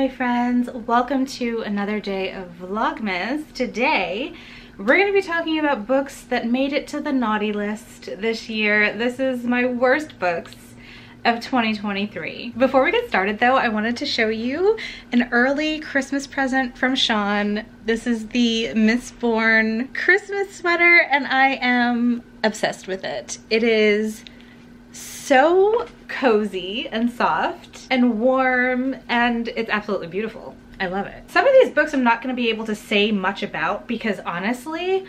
my friends, welcome to another day of Vlogmas. Today we're going to be talking about books that made it to the naughty list this year. This is my worst books of 2023. Before we get started though, I wanted to show you an early Christmas present from Sean. This is the Mistborn Christmas sweater and I am obsessed with it. It is so cozy and soft and warm and it's absolutely beautiful. I love it. Some of these books I'm not going to be able to say much about because honestly,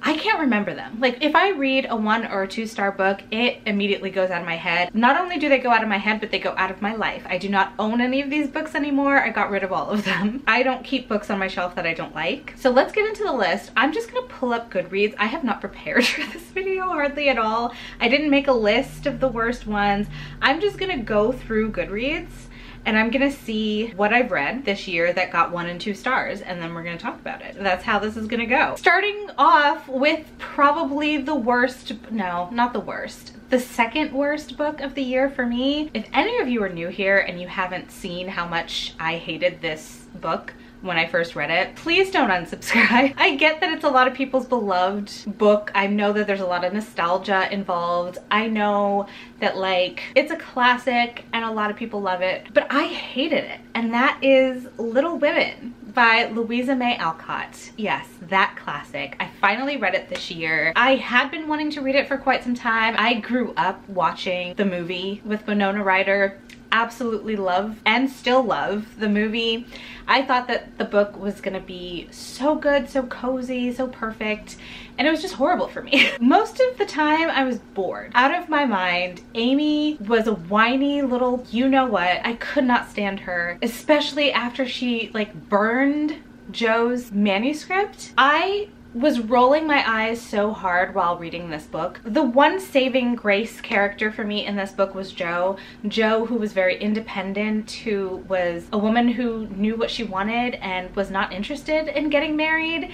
I can't remember them. Like if I read a 1 or a 2-star book, it immediately goes out of my head. Not only do they go out of my head, but they go out of my life. I do not own any of these books anymore. I got rid of all of them. I don't keep books on my shelf that I don't like. So let's get into the list. I'm just gonna pull up Goodreads. I have not prepared for this video hardly at all. I didn't make a list of the worst ones. I'm just gonna go through Goodreads and I'm gonna see what I've read this year that got 1 and 2 stars, and then we're gonna talk about it. That's how this is gonna go. Starting off with probably the worst, no, not the worst, the second worst book of the year for me. If any of you are new here and you haven't seen how much I hated this book when I first read it, please don't unsubscribe. I get that it's a lot of people's beloved book. I know that there's a lot of nostalgia involved. I know that like it's a classic and a lot of people love it, but I hated it. And that is Little Women by Louisa May Alcott. Yes, that classic. I finally read it this year. I had been wanting to read it for quite some time. I grew up watching the movie with Winona Ryder. Absolutely love and still love the movie. I thought that the book was gonna be so good, so cozy, so perfect, and it was just horrible for me. Most of the time I was bored out of my mind. Amy was a whiny little you-know-what. I could not stand her, especially after she like burned Joe's manuscript. I was rolling my eyes so hard while reading this book. The one saving grace character for me in this book was Joe. Joe, who was very independent, who was a woman who knew what she wanted and was not interested in getting married.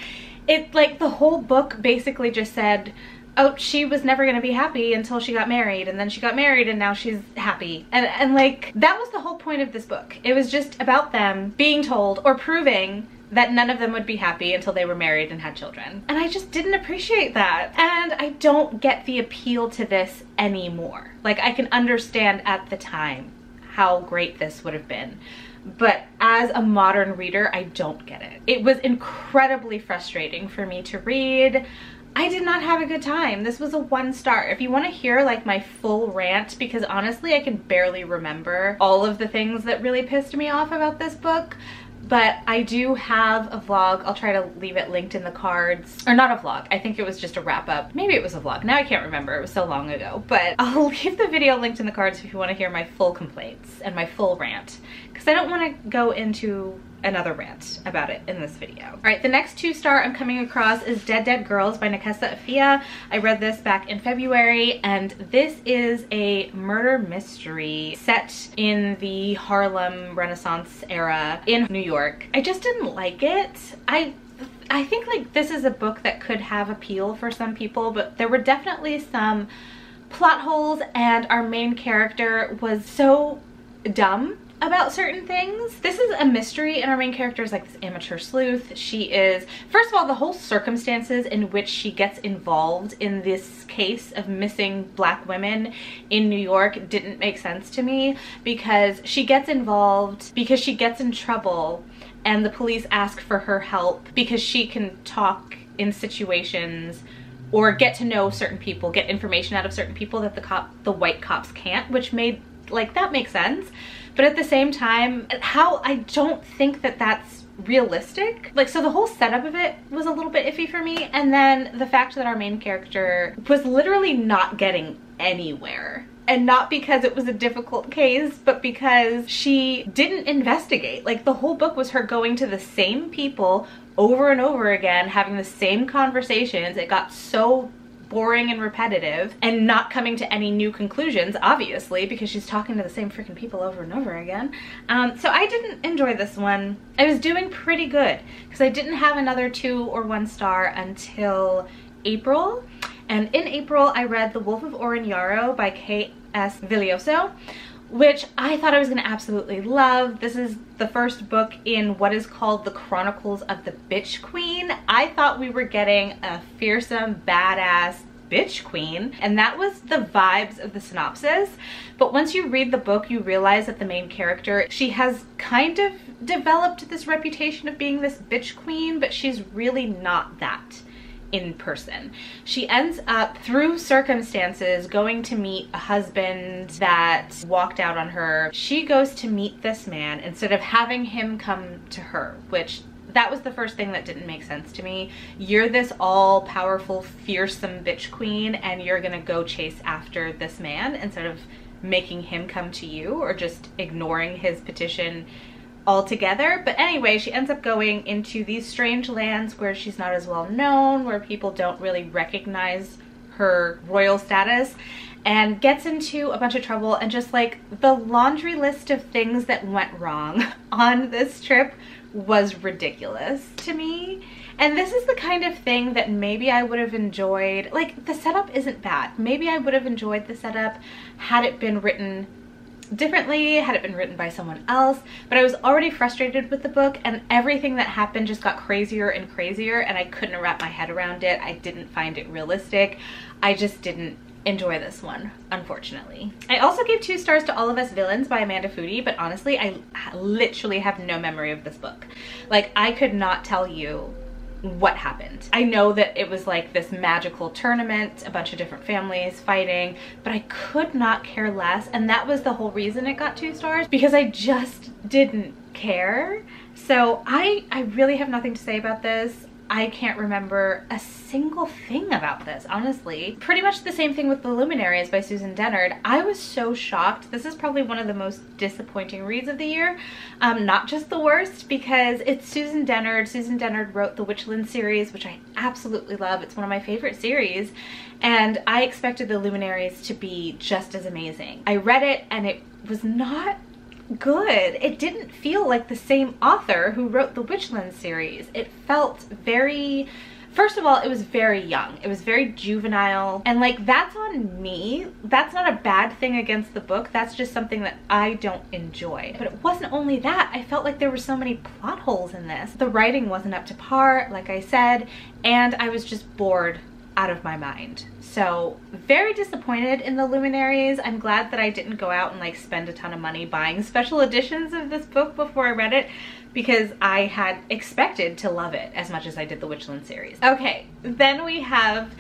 It like the whole book basically just said, oh, she was never gonna be happy until she got married, and then she got married and now she's happy. And like that was the whole point of this book. It was just about them being told or proving that none of them would be happy until they were married and had children. And I just didn't appreciate that. And I don't get the appeal to this anymore. Like I can understand at the time how great this would have been. But as a modern reader, I don't get it. It was incredibly frustrating for me to read. I did not have a good time. This was a 1 star. If you want to hear like my full rant, because honestly I can barely remember all of the things that really pissed me off about this book, but I do have a vlog. I'll try to leave it linked in the cards. Or not a vlog, I think it was just a wrap up. Maybe it was a vlog, now I can't remember, it was so long ago. But I'll leave the video linked in the cards if you want to hear my full complaints and my full rant, because I don't want to go into another rant about it in this video. All right, the next 2-star I'm coming across is Dead Dead Girls by Nekesa Afia. I read this back in February, and this is a murder mystery set in the Harlem Renaissance era in New York. I just didn't like it. I think like this is a book that could have appeal for some people, but there were definitely some plot holes and our main character was so dumb about certain things. This is a mystery and our main character is like this amateur sleuth. She is, first of all, the whole circumstances in which she gets involved in this case of missing Black women in New York didn't make sense to me, because she gets involved because she gets in trouble and the police ask for her help because she can talk in situations or get to know certain people, get information out of certain people that the white cops can't, which made, like, that makes sense. But at the same time, how I don't think that that's realistic. Like, so the whole setup of it was a little bit iffy for me. And then the fact that our main character was literally not getting anywhere. And not because it was a difficult case, but because she didn't investigate. Like the whole book was her going to the same people over and over again, having the same conversations. It got so boring and repetitive and not coming to any new conclusions, obviously, because she's talking to the same freaking people over and over again. So I didn't enjoy this one. I was doing pretty good because I didn't have another 2 or 1 star until April. And in April, I read The Wolf of Oren Yarrow by K.S. Villoso, which I thought I was gonna absolutely love. This is the first book in what is called the Chronicles of the Bitch Queen. I thought we were getting a fearsome, badass bitch queen, and that was the vibes of the synopsis. But once you read the book, you realize that the main character, she has kind of developed this reputation of being this bitch queen, but she's really not that in person. She ends up, through circumstances, going to meet a husband that walked out on her. She goes to meet this man instead of having him come to her, which that was the first thing that didn't make sense to me. You're this all-powerful, fearsome bitch queen, and you're gonna go chase after this man instead of making him come to you or just ignoring his petition altogether. But anyway, she ends up going into these strange lands where she's not as well known, where people don't really recognize her royal status, and gets into a bunch of trouble. And just like the laundry list of things that went wrong on this trip was ridiculous to me. And this is the kind of thing that maybe I would have enjoyed. Like, the setup isn't bad. Maybe I would have enjoyed the setup had it been written differently, had it been written by someone else, but I was already frustrated with the book, and everything that happened just got crazier and crazier, and I couldn't wrap my head around it. I didn't find it realistic. I just didn't enjoy this one, unfortunately. I also gave 2 stars to All of Us Villains by Amanda Foody, but honestly, I literally have no memory of this book. Like, I could not tell you what happened. I know that it was like this magical tournament, a bunch of different families fighting, but I could not care less, and that was the whole reason it got 2 stars, because I just didn't care. So I really have nothing to say about this. I can't remember a single thing about this, honestly. Pretty much the same thing with The Luminaries by Susan Dennard. I was so shocked. This is probably one of the most disappointing reads of the year. Not just the worst, because it's Susan Dennard. Susan Dennard wrote the Witchland series, which I absolutely love. It's one of my favorite series, and I expected The Luminaries to be just as amazing. I read it and it was not good. It didn't feel like the same author who wrote the Witchland series. It felt very, first of all, it was very young. It was very juvenile, and like, that's on me. That's not a bad thing against the book. That's just something that I don't enjoy. But it wasn't only that. I felt like there were so many plot holes in this. The writing wasn't up to par, like I said, and I was just bored out of my mind. So very disappointed in The Luminaries. I'm glad that I didn't go out and like spend a ton of money buying special editions of this book before I read it, because I had expected to love it as much as I did the Witchland series. Okay, then we have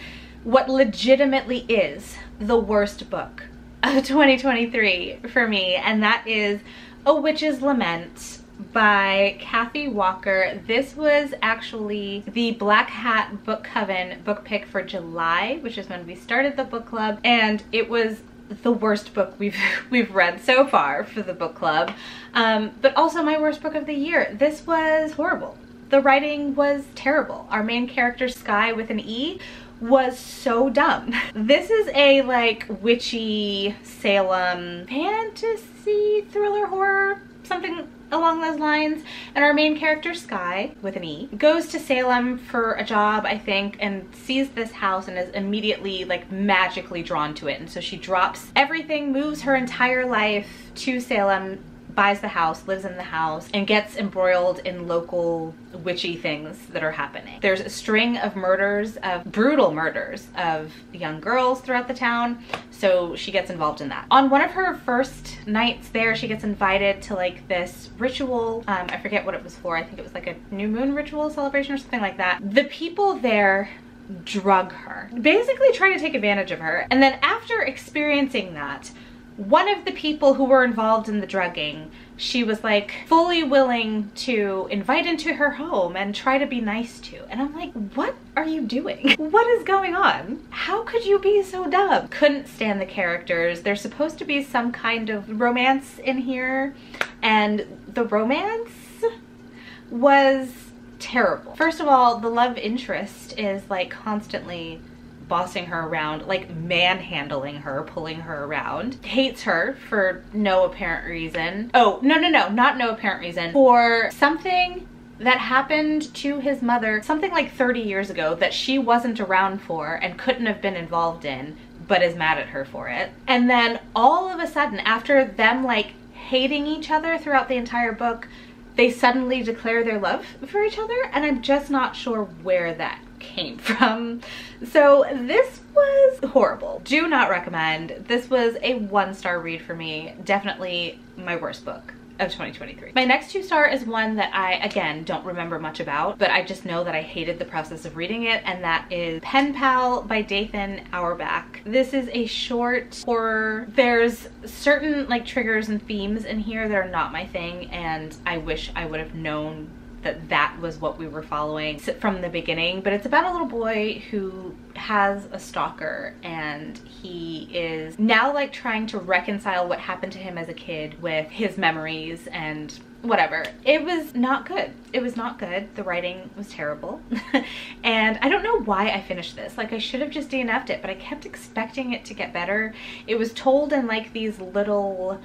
what legitimately is the worst book of 2023 for me, and that is A Witch's Lament by Kathy Walker. This was actually the Black Hat Book Coven book pick for July, which is when we started the book club, and it was the worst book we've read so far for the book club, but also my worst book of the year. This was horrible. The writing was terrible. Our main character, Sky with an E, was so dumb. This is a like witchy Salem fantasy thriller horror, something along those lines, and our main character, Sky with an E, goes to Salem for a job, I think, and sees this house and is immediately like magically drawn to it, and so she drops everything, moves her entire life to Salem, buys the house, lives in the house, and gets embroiled in local witchy things that are happening. There's a string of murders, of brutal murders of young girls throughout the town, so she gets involved in that. On one of her first nights there, she gets invited to like this ritual. I forget what it was for. I think it was like a new moon ritual celebration or something like that. The people there drug her, basically trying to take advantage of her. And then after experiencing that, one of the people who were involved in the drugging, she was like fully willing to invite into her home and try to be nice to. And I'm like, what are you doing? What is going on? How could you be so dumb? Couldn't stand the characters. There's supposed to be some kind of romance in here, and the romance was terrible. First of all, the love interest is like constantly bossing her around, like manhandling her, pulling her around. Hates her for no apparent reason. Oh, no, not no apparent reason. For something that happened to his mother, something like 30 years ago that she wasn't around for and couldn't have been involved in, but is mad at her for it. And then all of a sudden, after them like hating each other throughout the entire book, they suddenly declare their love for each other, and I'm just not sure where that came from. So this was horrible. Do not recommend. This was a 1-star read for me. Definitely my worst book of 2023. My next 2-star is one that I, again, don't remember much about, but I just know that I hated the process of reading it, and that is Pen Pal by Dathan Auerbach. This is a short horror. There's certain like triggers and themes in here that are not my thing, and I wish I would have known that that was what we were following from the beginning. But it's about a little boy who has a stalker, and he is now like trying to reconcile what happened to him as a kid with his memories and whatever. It was not good. It was not good. The writing was terrible. And I don't know why I finished this. Like, I should have just DNF'd it, but I kept expecting it to get better. It was told in like these little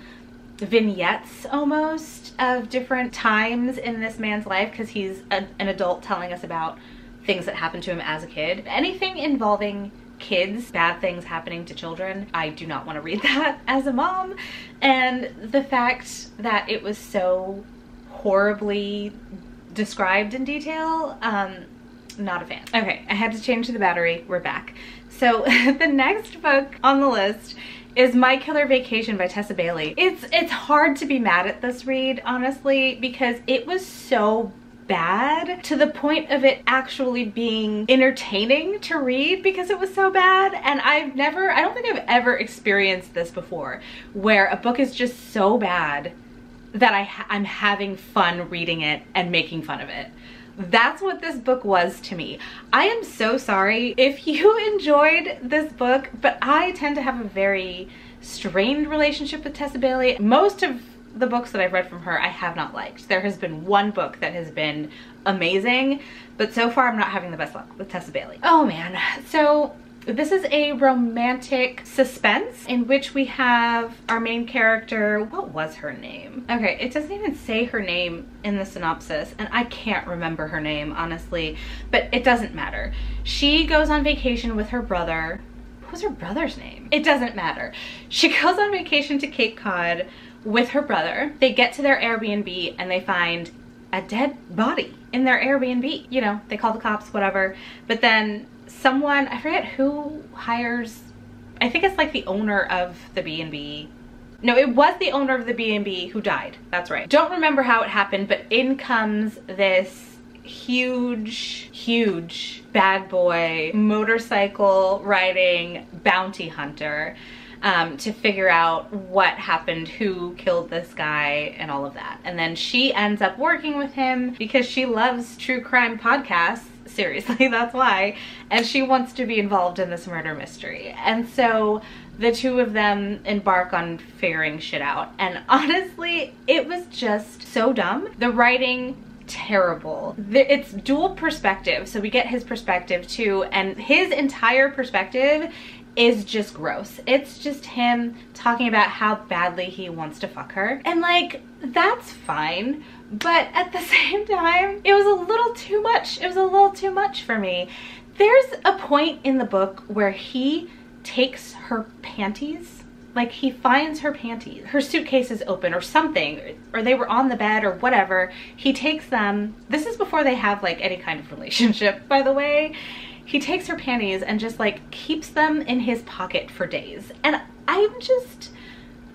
vignettes almost of different times in this man's life, because he's an adult telling us about things that happened to him as a kid. Anything involving kids, bad things happening to children, I do not want to read that as a mom. And the fact that it was so horribly described in detail, not a fan. Okay, I had to change the battery. We're back. So the next book on the list is My Killer Vacation by Tessa Bailey. It's hard to be mad at this read, honestly, because it was so bad to the point of it actually being entertaining to read because it was so bad. And I don't think I've ever experienced this before, where a book is just so bad that I'm having fun reading it and making fun of it. That's what this book was to me. I am so sorry if you enjoyed this book, but I tend to have a very strained relationship with Tessa Bailey. Most of the books that I've read from her I have not liked. There has been one book that has been amazing, but so far I'm not having the best luck with Tessa Bailey. Oh man. So this is a romantic suspense in which we have our main character. What was her name? Okay, it doesn't even say her name in the synopsis, and I can't remember her name, honestly, but it doesn't matter. She goes on vacation with her brother. What was her brother's name? It doesn't matter. She goes on vacation to Cape Cod with her brother. They get to their Airbnb and they find a dead body in their Airbnb. You know, they call the cops, whatever, but then someone, I forget who hires, I think it's like the owner of the B&B. No, it was the owner of the B&B who died. That's right. Don't remember how it happened, but in comes this huge bad boy motorcycle riding bounty hunter to figure out what happened, who killed this guy, and all of that. And then she ends up working with him because she loves true crime podcasts. Seriously, that's why. And she wants to be involved in this murder mystery. And so the two of them embark on figuring shit out. And honestly, it was just so dumb. The writing, terrible. It's dual perspective, so we get his perspective too, and his entire perspective is just gross. It's just him talking about how badly he wants to fuck her. And like, that's fine, but at the same time, it was a little too much. It was a little too much for me. There's a point in the book where he takes her panties, like he finds her panties. Her suitcase is open or something, or they were on the bed or whatever. He takes them. This is before they have like any kind of relationship, by the way. He takes her panties and just like keeps them in his pocket for days. And I'm just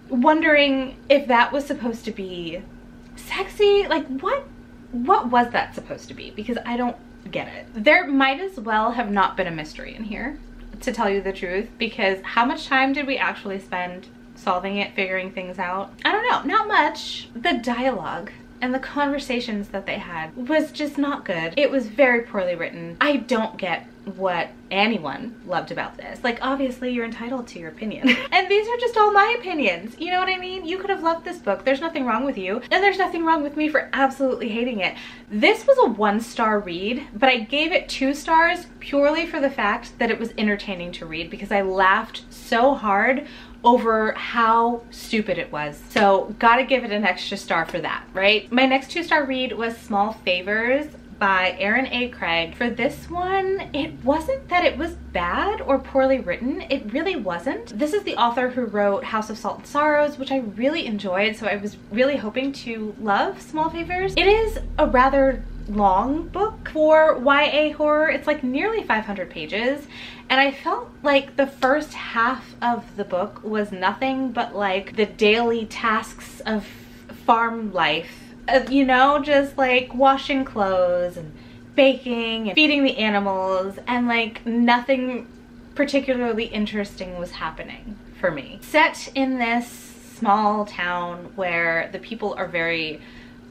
wondering if that was supposed to be sexy. Like what was that supposed to be? Because I don't get it. There might as well have not been a mystery in here, to tell you the truth, because how much time did we actually spend solving it, figuring things out? I don't know, not much. The dialogue and the conversations that they had was just not good. It was very poorly written. I don't get what anyone loved about this. Like, obviously you're entitled to your opinion. And these are just all my opinions. You know what I mean? You could have loved this book. There's nothing wrong with you. And there's nothing wrong with me for absolutely hating it. This was a 1-star read, but I gave it 2 stars purely for the fact that it was entertaining to read, because I laughed so hard over how stupid it was. So gotta give it an extra star for that, right? My next 2-star read was Small Favors by Erin A. Craig. For this one, it wasn't that it was bad or poorly written. It really wasn't. This is the author who wrote House of Salt and Sorrows, which I really enjoyed, so I was really hoping to love Small Favors. It is a rather long book for YA horror. It's like nearly 500 pages, and I felt like the first half of the book was nothing but like the daily tasks of farm life. You know, just like washing clothes and baking and feeding the animals, and like nothing particularly interesting was happening for me. Set in this small town where the people are very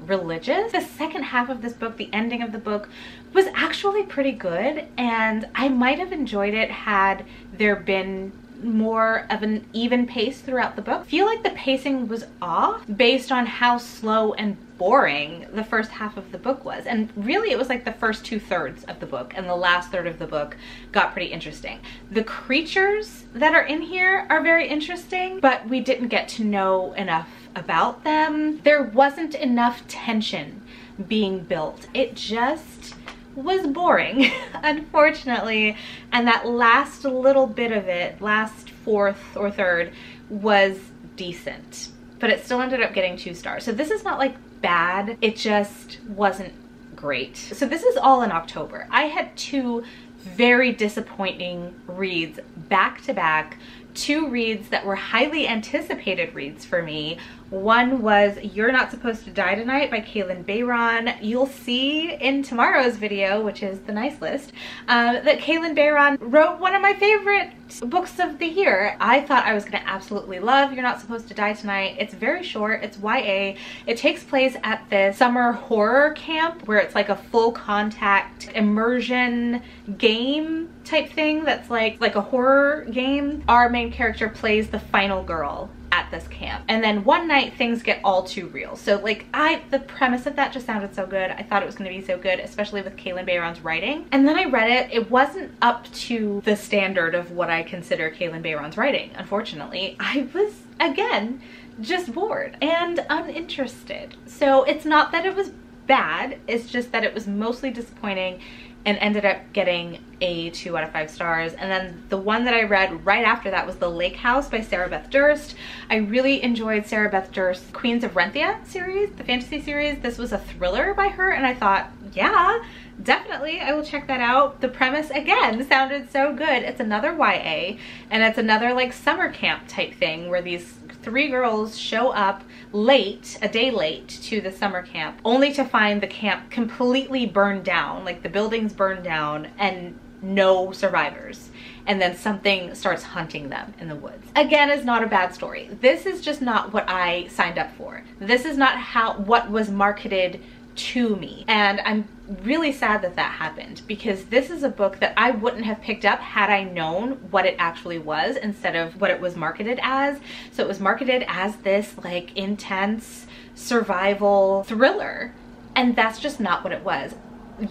religious. The second half of this book, the ending of the book, was actually pretty good, and I might have enjoyed it had there been more of an even pace throughout the book. I feel like the pacing was off based on how slow and boring the first half of the book was, and really it was like the first 2/3 of the book, and the last third of the book got pretty interesting. The creatures that are in here are very interesting, but we didn't get to know enough about them. There wasn't enough tension being built. It just was boring, unfortunately, and that last little bit of it, last fourth or third, was decent, but it still ended up getting 2 stars. So this is not like bad, it just wasn't great. So this is all in October. I had 2 very disappointing reads back to back, 2 reads that were highly anticipated reads for me. One was You're Not Supposed to Die Tonight by Kaylin Bayron. You'll see in tomorrow's video, which is the nice list, that Kaylin Bayron wrote one of my favorite books of the year. I thought I was going to absolutely love You're Not Supposed to Die Tonight. It's very short, it's YA. It takes place at this summer horror camp where it's like a full contact immersion game type thing that's like a horror game. Our main character plays the final girl at this camp, and then one night things get all too real. So like the premise of that just sounded so good. I thought it was going to be so good, especially with Kaylin Bayron's writing. And then I read it. It wasn't up to the standard of what I consider Kaylin Bayron's writing, unfortunately. I was, again, just bored and uninterested. So it's not that it was bad, it's just that it was mostly disappointing and ended up getting a 2 out of 5 stars. And then the one that I read right after that was The Lac House by Sarah Beth Durst. I really enjoyed Sarah Beth Durst's Queens of Renthia series, the fantasy series. This was a thriller by her, and I thought, yeah, definitely, I will check that out. The premise, again, sounded so good. It's another YA, and it's another like summer camp type thing where these 3 girls show up late, a day late, to the summer camp, only to find the camp completely burned down, like the buildings burned down and no survivors. And then something starts hunting them in the woods. Again, is not a bad story. This is just not what I signed up for. This is not what was marketed to me, and I'm really sad that that happened, because this is a book that I wouldn't have picked up had I known what it actually was instead of what it was marketed as. So it was marketed as this like intense survival thriller, and that's just not what it was.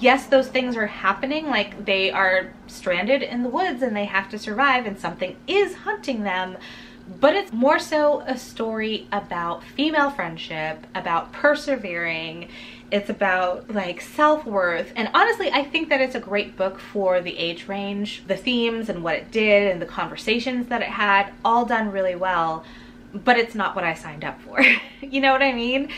Yes, those things are happening, like they are stranded in the woods and they have to survive and something is hunting them, but it's more so a story about female friendship, about persevering. It's about like self-worth, and honestly I think that it's a great book for the age range. The themes and what it did and the conversations that it had, all done really well, but it's not what I signed up for. You know what I mean?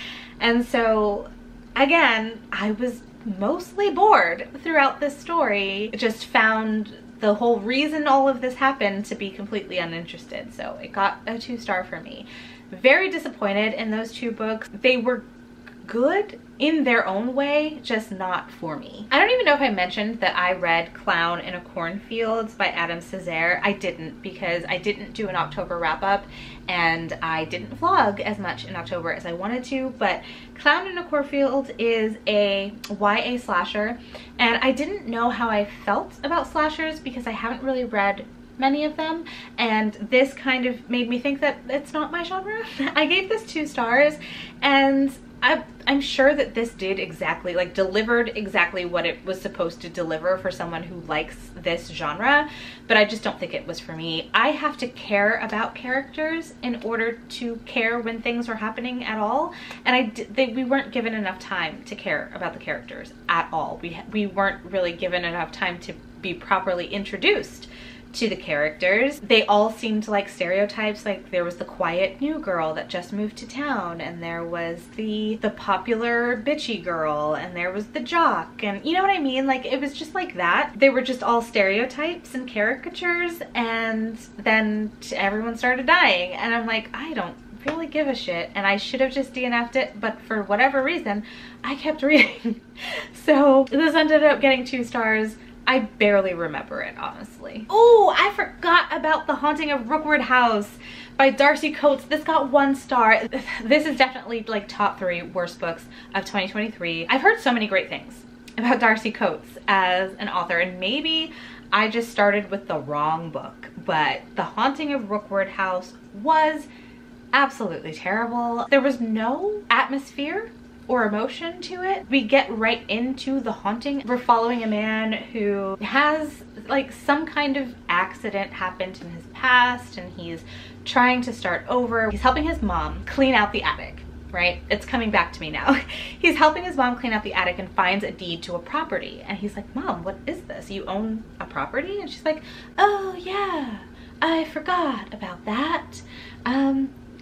And so again, I was mostly bored throughout this story. Just found the whole reason all of this happened to be completely uninterested, so it got a 2 star for me. Very disappointed in those 2 books. They were good in their own way, just not for me. I don't even know if I mentioned that I read Clown in a Cornfield by Adam Césaire. I didn't, because I didn't do an October wrap-up and I didn't vlog as much in October as I wanted to, but Clown in a Cornfield is a YA slasher, and I didn't know how I felt about slashers because I haven't really read many of them, and this kind of made me think that it's not my genre. I gave this 2 stars, and I'm sure that this did exactly, like, delivered exactly what it was supposed to deliver for someone who likes this genre, but I just don't think it was for me. I have to care about characters in order to care when things are happening at all, and we weren't given enough time to care about the characters at all. We weren't really given enough time to be properly introduced to the characters. They all seemed like stereotypes. Like, there was the quiet new girl that just moved to town, and there was the popular bitchy girl, and there was the jock, and you know what I mean? Like, it was just like that. They were just all stereotypes and caricatures, and then everyone started dying, and I'm like, I don't really give a shit, and I should have just DNF'd it, but for whatever reason I kept reading. So this ended up getting 2 stars. I barely remember it, honestly. Oh, I forgot about The Haunting of Rookwood House by Darcy Coates. This got 1 star. This is definitely like top 3 worst books of 2023. I've heard so many great things about Darcy Coates as an author, and maybe I just started with the wrong book, but The Haunting of Rookwood House was absolutely terrible. There was no atmosphere or emotion to it. We get right into the haunting. We're following a man who has like some kind of accident happened in his past, and he's trying to start over. He's helping his mom clean out the attic, right? It's coming back to me now. He's helping his mom clean out the attic and finds a deed to a property. And he's like, Mom, what is this? You own a property? And she's like, oh yeah, I forgot about that.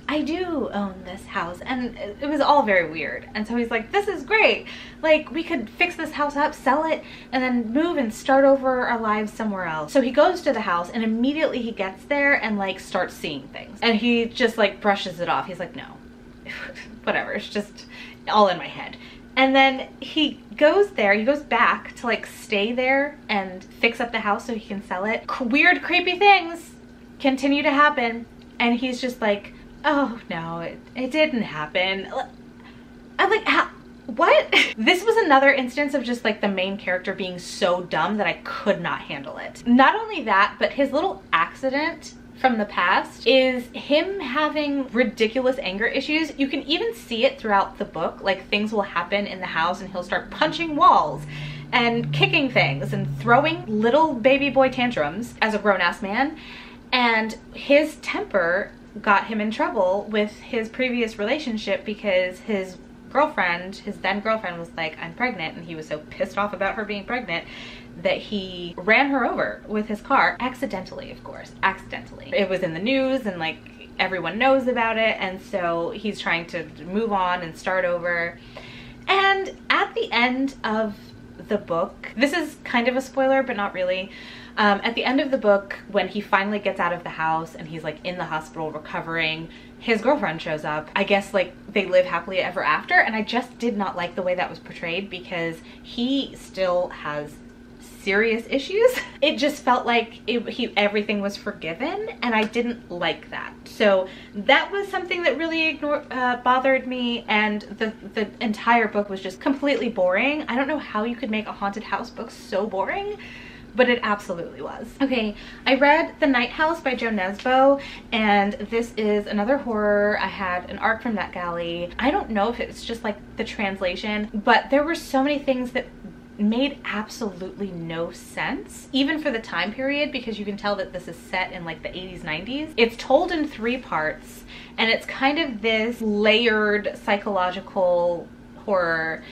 I do own this house. And it was all very weird. And so he's like, this is great. Like, we could fix this house up, sell it, and then move and start over our lives somewhere else. So he goes to the house, and immediately he gets there and like starts seeing things. And he just like brushes it off. He's like, no, whatever, it's just all in my head. And then he goes there, he goes back to like stay there and fix up the house so he can sell it. Weird, creepy things continue to happen. And he's just like, oh no, it didn't happen. I'm like, how? What? This was another instance of just like the main character being so dumb that I could not handle it. Not only that, but his little accident from the past is him having ridiculous anger issues. You can even see it throughout the book. Like, things will happen in the house and he'll start punching walls and kicking things and throwing little baby boy tantrums as a grown-ass man. And his temper got him in trouble with his previous relationship because his girlfriend, his then girlfriend, was like, I'm pregnant, and he was so pissed off about her being pregnant that he ran her over with his car, accidentally, of course, accidentally. It was in the news and like everyone knows about it, and so he's trying to move on and start over. And at the end of the book, this is kind of a spoiler but not really, at the end of the book, when he finally gets out of the house and he's like in the hospital recovering, his girlfriend shows up. I guess like they live happily ever after, and I just did not like the way that was portrayed because he still has serious issues. It just felt like everything was forgiven, and I didn't like that. So that was something that really bothered me, and the entire book was just completely boring. I don't know how you could make a haunted house book so boring, but it absolutely was. Okay, I read The Night House by Jo Nesbo, and this is another horror. I had an arc from NetGalley. I don't know if it's just like the translation, but there were so many things that made absolutely no sense, even for the time period, because you can tell that this is set in like the 80s, 90s. It's told in 3 parts, and it's kind of this layered psychological horror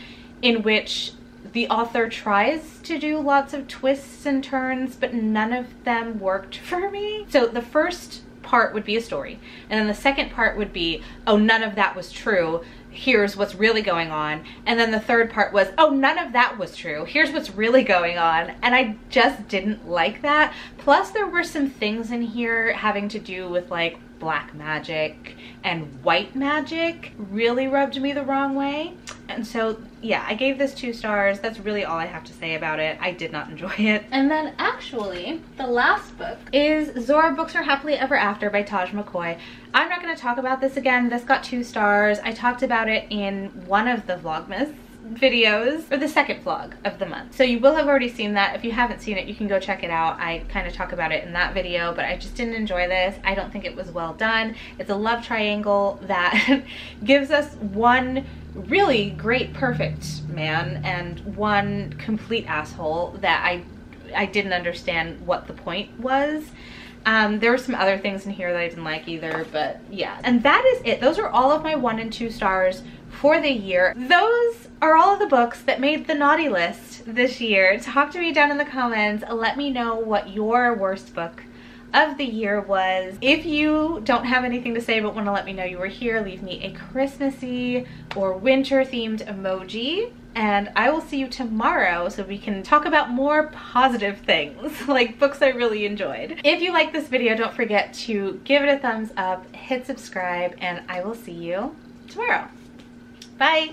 in which the author tries to do lots of twists and turns, but none of them worked for me. So the first part would be a story, and then the second part would be, oh, none of that was true, here's what's really going on. And then the third part was, oh, none of that was true, here's what's really going on. And I just didn't like that. Plus there were some things in here having to do with like black magic and white magic, really rubbed me the wrong way. And so yeah, I gave this 2 stars. That's really all I have to say about it. I did not enjoy it. And then actually the last book is Zora Books Are Happily Ever After by Taj McCoy. I'm not going to talk about this again. This got 2 stars. I talked about it in one of the Vlogmas videos, or the second vlog of the month. So you will have already seen that. If you haven't seen it, you can go check it out. I kind of talk about it in that video, but I just didn't enjoy this. I don't think it was well done. It's a love triangle that gives us one really great, perfect man and one complete asshole that I didn't understand what the point was. There were some other things in here that I didn't like either, but yeah. And that is it. Those are all of my 1 and 2 stars for the year. Those are all of the books that made the naughty list this year. Talk to me down in the comments. Let me know what your worst book of the year was. If you don't have anything to say but want to let me know you were here, leave me a Christmassy or winter themed emoji, and I will see you tomorrow so we can talk about more positive things like books I really enjoyed. If you like this video, don't forget to give it a thumbs up, hit subscribe, and I will see you tomorrow. Bye.